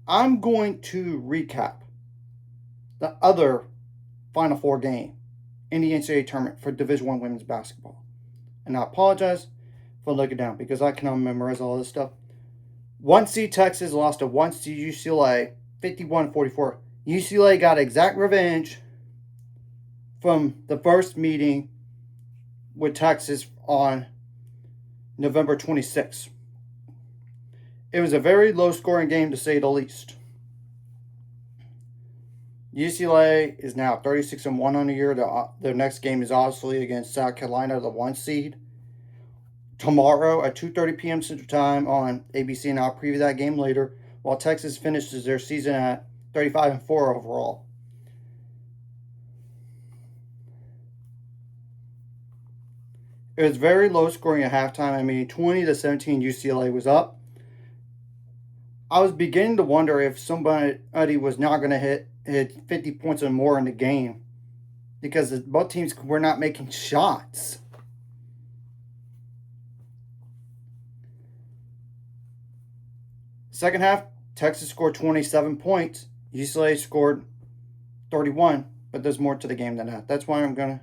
I'm going to recap the other Final Four game in the NCAA tournament for Division I women's basketball. And I apologize for looking down because I cannot memorize all this stuff. 1 seed Texas lost to 1 seed UCLA 51-44. UCLA got exact revenge from the first meeting with Texas on November 26th. It was a very low-scoring game, to say the least. UCLA is now 36-1 on the year. Their next game is obviously against South Carolina, the 1 seed. Tomorrow at 2:30 p.m. Central Time on ABC, and I'll preview that game later, while Texas finishes their season at 35-4 overall. It was very low scoring at halftime. I mean, 20-17 UCLA was up. I was beginning to wonder if somebody was not going to hit 50 points or more in the game because both teams were not making shots. Second half, Texas scored 27 points. UCLA scored 31, but there's more to the game than that. That's why I'm going to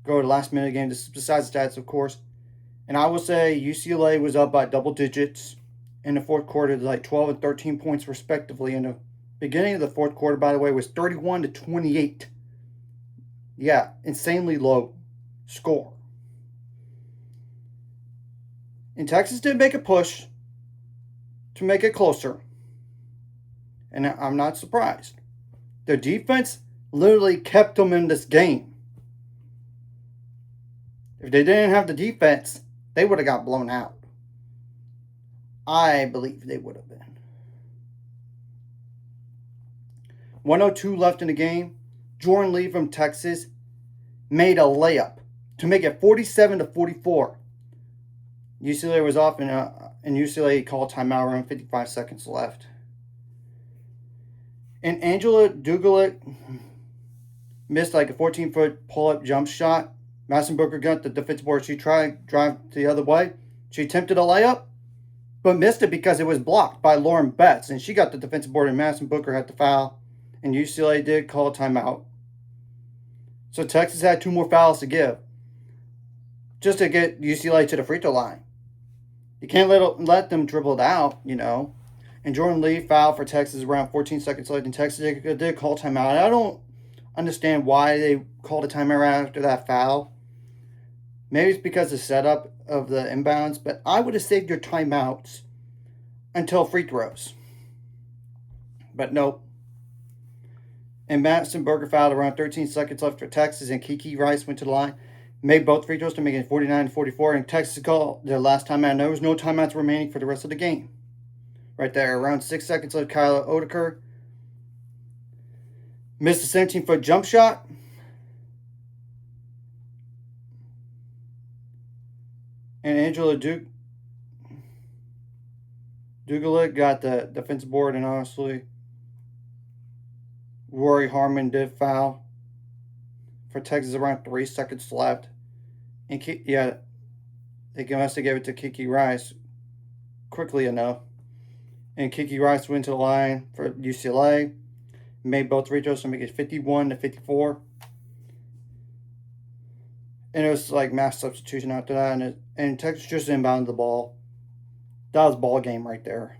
go to the last minute game, besides stats, of course. And I will say UCLA was up by double digits in the fourth quarter, like 12 and 13 points respectively. In the beginning of the fourth quarter, by the way, was 31-28. Yeah, insanely low score. And Texas did make a push to make it closer. And I'm not surprised. Their defense literally kept them in this game. If they didn't have the defense, they would have got blown out. I believe they would have been. 1:02 left in the game. Jordan Lee from Texas made a layup to make it 47-44. UCLA was off, and UCLA called timeout around 55 seconds left. And Angela Dugulik missed like a 14-foot pull-up jump shot. Madison Booker got the defensive board. She tried to drive the other way. She attempted a layup, but missed it because it was blocked by Lauren Betts. And she got the defensive board, and Madison Booker had to foul. And UCLA did call a timeout. So Texas had 2 more fouls to give just to get UCLA to the free throw line. You can't let them dribble it out, you know. And Jordan Lee fouled for Texas around 14 seconds left, and Texas did call timeout. I don't understand why they called a timeout after that foul. Maybe it's because of the setup of the inbounds, but I would have saved your timeouts until free throws. But nope. And Madison Berger fouled around 13 seconds left for Texas, and Kiki Rice went to the line, made both free throws to make it 49-44, and Texas called their last timeout. There was no timeouts remaining for the rest of the game. Right there, around 6 seconds left, Kyla Odeker missed a 17-foot jump shot. And Angela Dugulik got the defensive board, and honestly, Rory Harmon did foul for Texas around 3 seconds left. And they must have gave it to Kiki Rice quickly enough. And Kiki Rice went to the line for UCLA, made both free throws to make it 51-54. And it was like mass substitution after that, and Texas just inbounded the ball. That was ball game right there.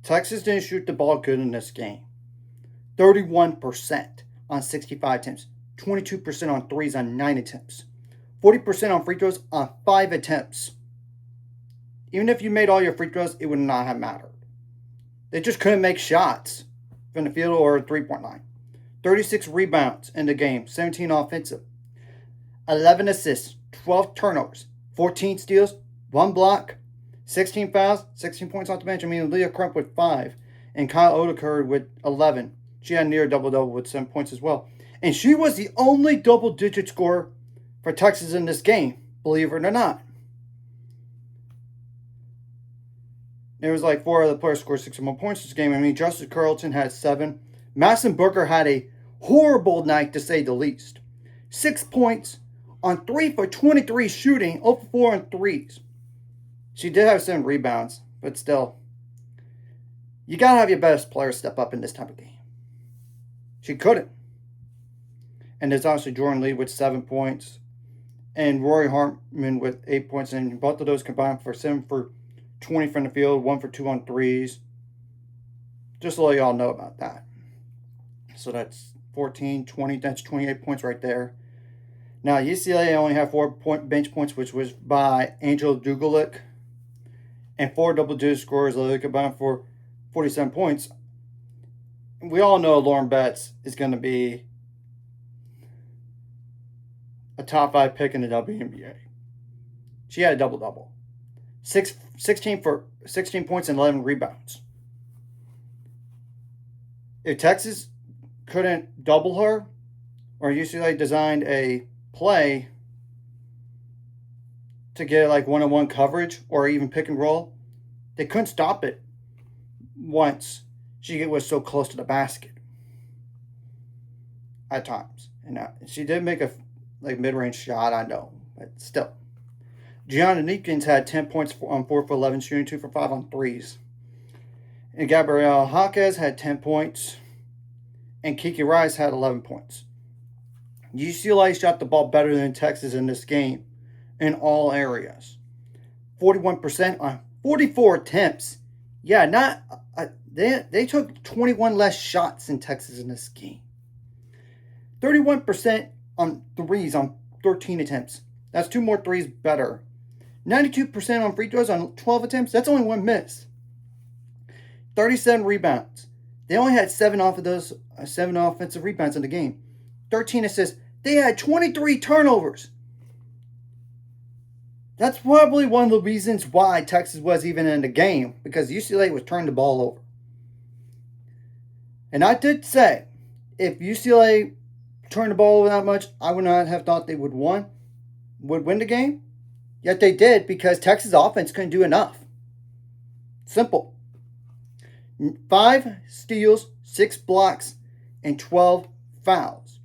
Texas didn't shoot the ball good in this game. 31% on 65 attempts, 22% on threes on 9 attempts, 40% on free throws on 5 attempts. Even if you made all your free throws, it would not have mattered. They just couldn't make shots from the field or 3-point line. 36 rebounds in the game, 17 offensive, 11 assists, 12 turnovers, 14 steals, 1 block, 16 fouls, 16 points off the bench. I mean, Leah Crump with 5, and Kyle Odeker with 11. She had near double-double with 7 points as well. And she was the only double-digit scorer for Texas in this game, believe it or not. There was like 4 other players scored 6 or more points this game. I mean, Justice Carlton had 7. Madison Booker had a horrible night, to say the least. 6 points on 3 for 23 shooting, 0 for 4 on threes. She did have 7 rebounds, but still, you got to have your best player step up in this type of game. She couldn't. And there's obviously Jordan Lee with 7 points and Rory Hartman with 8 points. And both of those combined for 7 for 20 from the field, 1 for 2 on threes. Just to let y'all know about that. So that's 14, 20, that's 28 points right there. Now, UCLA only had 4 bench points, which was by Angel Dugalic, and 4 double-digit scorers, they combined for 47 points. We all know Lauren Betts is going to be a top 5 pick in the WNBA. She had a double-double. 16 points and 11 rebounds. If Texas couldn't double her, or UCLA designed a play to get like one-on-one coverage or even pick and roll, they couldn't stop it once she was so close to the basket at times. And she did make a mid-range shot, I know, but still. Gianna Neekins had 10 points on 4 for 11, shooting 2 for 5 on threes. And Gabrielle Jaquez had 10 points, and Kiki Rice had 11 points. UCLA shot the ball better than Texas in this game in all areas. 41% on 44 attempts. Yeah, they took 21 less shots than Texas in this game. 31% on threes on 13 attempts. That's 2 more threes better. 92% on free throws on 12 attempts. That's only 1 miss. 37 rebounds. They only had 7 off of those 7 offensive rebounds in the game. 13 assists. They had 23 turnovers. That's probably one of the reasons why Texas was even in the game, because UCLA was turning the ball over. And I did say, if UCLA turned the ball over that much, I would not have thought they would win the game. Yet they did, because Texas offense couldn't do enough. Simple. 5 steals, 6 blocks, and 12 fouls.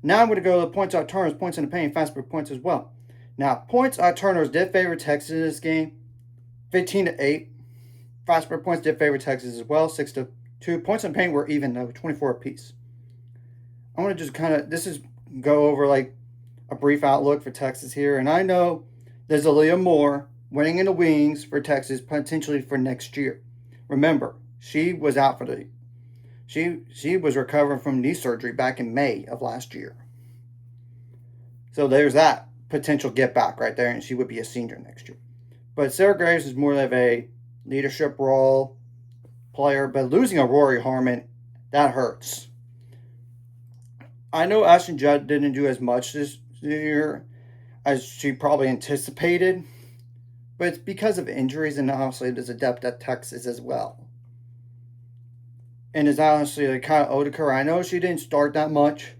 Now I'm going to go to the points out turnovers, points in the paint, fast break points as well. Now, points out turnovers did favor Texas in this game, 15-8. Fast break points did favor Texas as well, 6-2. Points in the paint were even, though, 24 apiece. I want to just go over like a brief outlook for Texas here. And I know there's Aaliyah Moore winning in the wings for Texas, potentially for next year. Remember, she was out for she was recovering from knee surgery back in May of last year. So there's that potential get back right there, and she would be a senior next year. But Sarah Graves is more of a leadership role player, but losing a Rory Hartman, that hurts. I know Ashton Judd didn't do as much this year as she probably anticipated, but it's because of injuries, and obviously there's a depth at Texas as well. And it's honestly kind of owed to her. I know she didn't start that much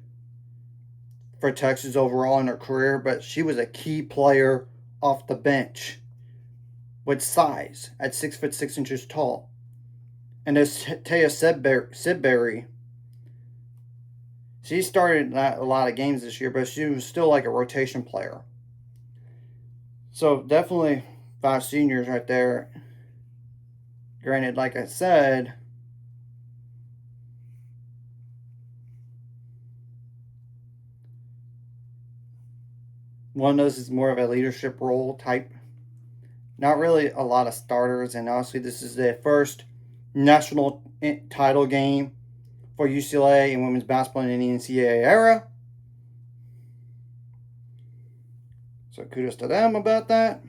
for Texas overall in her career, but she was a key player off the bench with size at 6'6" tall. And there's Taya Sidbury. She started a lot of games this year, but she was still like a rotation player. So definitely 5 seniors right there. Granted, like I said, one of those is more of a leadership role type. Not really a lot of starters, and obviously this is their first national title game for UCLA in women's basketball in the NCAA era. So kudos to them about that.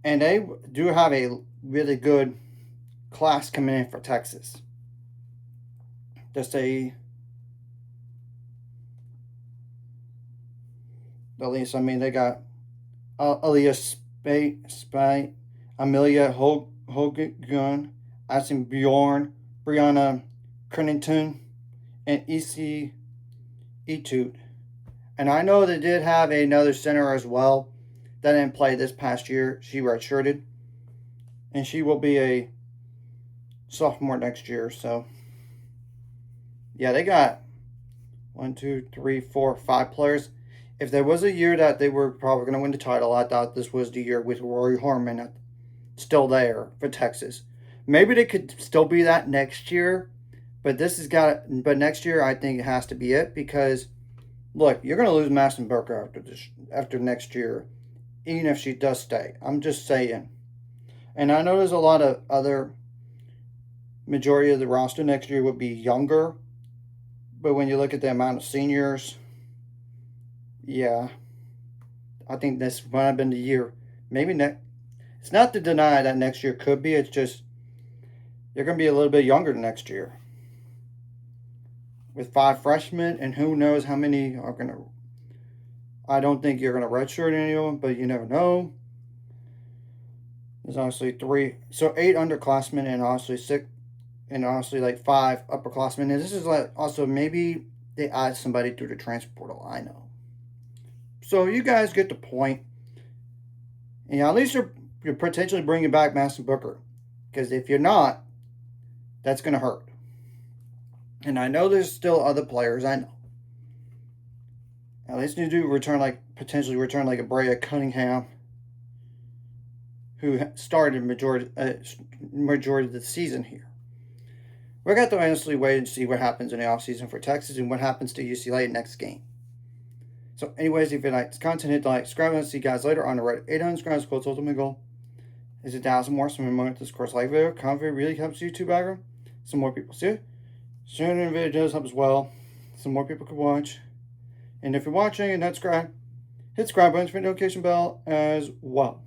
And they do have a really good class coming in for Texas. Just at least, they got Aaliyah Spay, Amelia Hogan, Addison Bjorn, Brianna Crennington, and E.C. Etude. And I know they did have another center as well that didn't play this past year. She redshirted, and she will be a sophomore next year. So, yeah, they got 1, 2, 3, 4, 5 players. If there was a year that they were probably going to win the title, I thought this was the year with Rory Harmon still there for Texas. Maybe they could still be that next year, but But next year, I think it has to be it because, look, you're going to lose Madison Booker after next year, even if she does stay. I'm just saying. And I know there's a lot of other majority of the roster next year would be younger, but when you look at the amount of seniors, yeah, I think this might have been the year. Maybe next. It's not to deny that next year could be. It's just you're going to be a little bit younger next year with 5 freshmen, and who knows how many are going to. I don't think you're going to redshirt any of them, but you never know. There's honestly 3, so 8 underclassmen, and honestly 6, and honestly like 5 upperclassmen. And this is like also maybe they add somebody through the transfer portal. I know. So you guys get the point. And at least you're potentially bringing back Madison Booker, because if you're not, that's going to hurt. And I know there's still other players. I know. At least you do potentially return like a Brea Cunningham, who started majority of the season here. We're going to have to honestly wait and see what happens in the offseason for Texas and what happens to UCLA next game. So anyways, if you like this content, hit the like, subscribe, and I'll see you guys later on the road. 800 subscribers, quotes, ultimate goal is 1,000 more. So remember this course like video. Comment really helps YouTube algorithm. Some more people see it. Sharing the video does help as well. Some more people can watch. And if you're watching and not subscribed, hit subscribe button for the notification bell as well.